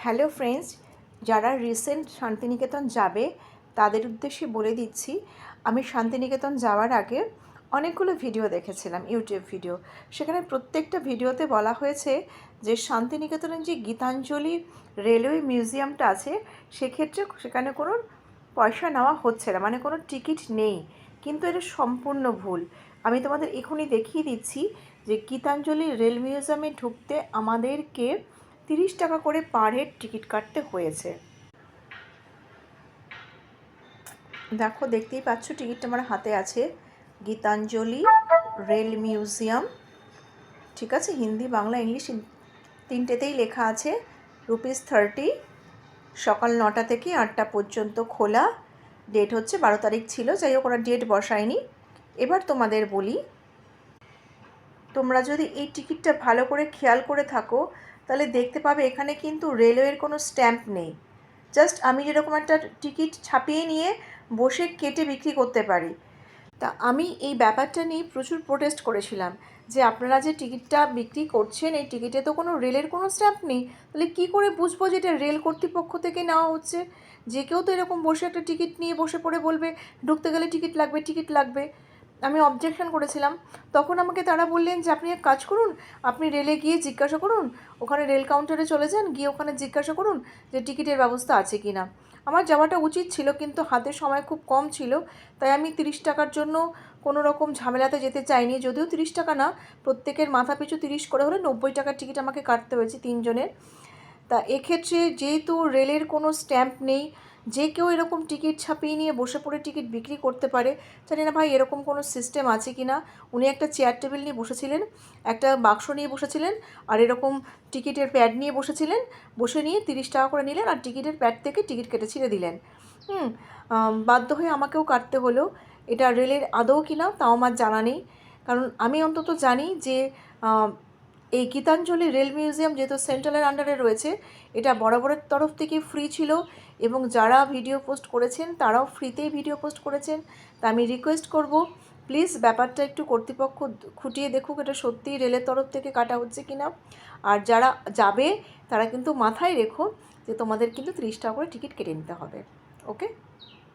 Hello friends, যারা recent Santiniketan যাবে তাদের উদ্দেশ্যে বলে দিচ্ছি, আমি শান্তিনিকেতন যাওয়ার আগে অনেকগুলো ভিডিও দেখেছিলাম, ইউটিউব ভিডিও। সেখানে প্রত্যেকটা ভিডিওতে বলা হয়েছে যে শান্তিনিকেতনের যে গীতাঞ্জলি রেলওয়ে মিউজিয়ামটা আছে সেক্ষেত্রে সেখানে কোনো পয়সা নেওয়া হচ্ছে না, মানে কোনো টিকিট নেই। কিন্তু এটা সম্পূর্ণ ভুল। আমি তোমাদের এখনই দেখিয়ে দিচ্ছি যে গীতাঞ্জলি রেল মিউজিয়ামে ঢুকতে আমাদেরকে 30 টাকা করে পার হেড টিকিট কাটতে হয়েছে। দেখো, দেখতেই পাচ্ছ টিকিটটা আমার হাতে আছে। গীতাঞ্জলি রেল মিউজিয়াম, ঠিক আছে, হিন্দি বাংলা ইংলিশ তিনটেতেই লেখা আছে। ₹30। সকাল 9টা থেকে 8টা পর্যন্ত খোলা। ডেট হচ্ছে 12 তারিখ ছিল, যাই হোক ওরা ডেট বসায়নি। এবার তোমাদের বলি, তোমরা যদি এই টিকিটটা ভালো করে খেয়াল করে থাকো তাহলে দেখতে পাবে এখানে কিন্তু রেলওয়ের কোনো স্ট্যাম্প নেই। জাস্ট আমি যেরকম একটা টিকিট ছাপিয়ে নিয়ে বসে কেটে বিক্রি করতে পারি। তা আমি এই ব্যাপারটা নিয়ে প্রচুর প্রোটেস্ট করেছিলাম যে আপনারা যে টিকিটটা বিক্রি করছেন এই টিকিটে তো কোনো রেলের কোনো স্ট্যাম্প নেই, তাহলে কী করে বুঝবো যে এটা রেল কর্তৃপক্ষ থেকে নেওয়া হচ্ছে? যে কেউ তো এরকম বসে একটা টিকিট নিয়ে বসে পড়ে বলবে ঢুকতে গেলে টিকিট লাগবে, টিকিট লাগবে। আমি অবজেকশন করেছিলাম। তখন আমাকে তারা বললেন যে আপনি এক কাজ করুন, আপনি রেলে গিয়ে জিজ্ঞাসা করুন, ওখানে রেল কাউন্টারে চলে যান, গিয়ে ওখানে জিজ্ঞাসা করুন যে টিকিটের ব্যবস্থা আছে কি না। আমার যাওয়াটা উচিত ছিল, কিন্তু হাতে সময় খুব কম ছিল, তাই আমি 30 টাকার জন্য কোনো রকম ঝামেলাতে যেতে চাইনি। যদিও 30 টাকা না, প্রত্যেকের মাথা পিছু 30 করে হলে 90 টাকার টিকিট আমাকে কাটতে হয়েছে তিনজনের। তা এক্ষেত্রে যেহেতু রেলের কোনো স্ট্যাম্প নেই, যে কেউ এরকম টিকিট ছাপিয়ে নিয়ে বসে পড়ে টিকিট বিক্রি করতে পারে। জানি না ভাই এরকম কোনো সিস্টেম আছে কি না। উনি একটা চেয়ার টেবিল নিয়ে বসেছিলেন, একটা বাক্স নিয়ে বসেছিলেন, আর এরকম টিকিটের প্যাড নিয়ে বসেছিলেন। বসে নিয়ে 30 টাকা করে নিলেন আর টিকিটের প্যাড থেকে টিকিট কেটে ছিঁড়ে দিলেন। বাধ্য হয়ে আমাকেও কাটতে হলো। এটা রেলের আদৌ কি না তাও আমার জানা নেই, কারণ আমি অন্তত জানি যে এই গীতাঞ্জলি রেল মিউজিয়াম যেহেতু সেন্ট্রালের আন্ডারে রয়েছে, এটা বরাবরের তরফ থেকে ফ্রি ছিল এবং যারা ভিডিও পোস্ট করেছেন তারাও ফ্রিতেই ভিডিও পোস্ট করেছেন। তা আমি রিকোয়েস্ট করব, প্লিজ ব্যাপারটা একটু কর্তৃপক্ষ খুঁটিয়ে দেখুক এটা সত্যিই রেলের তরফ থেকে কাটা হচ্ছে কি না। আর যারা যাবে তারা কিন্তু মাথায় রেখো যে তোমাদের কিন্তু 30 টাকা করে টিকিট কেটে নিতে হবে। ওকে।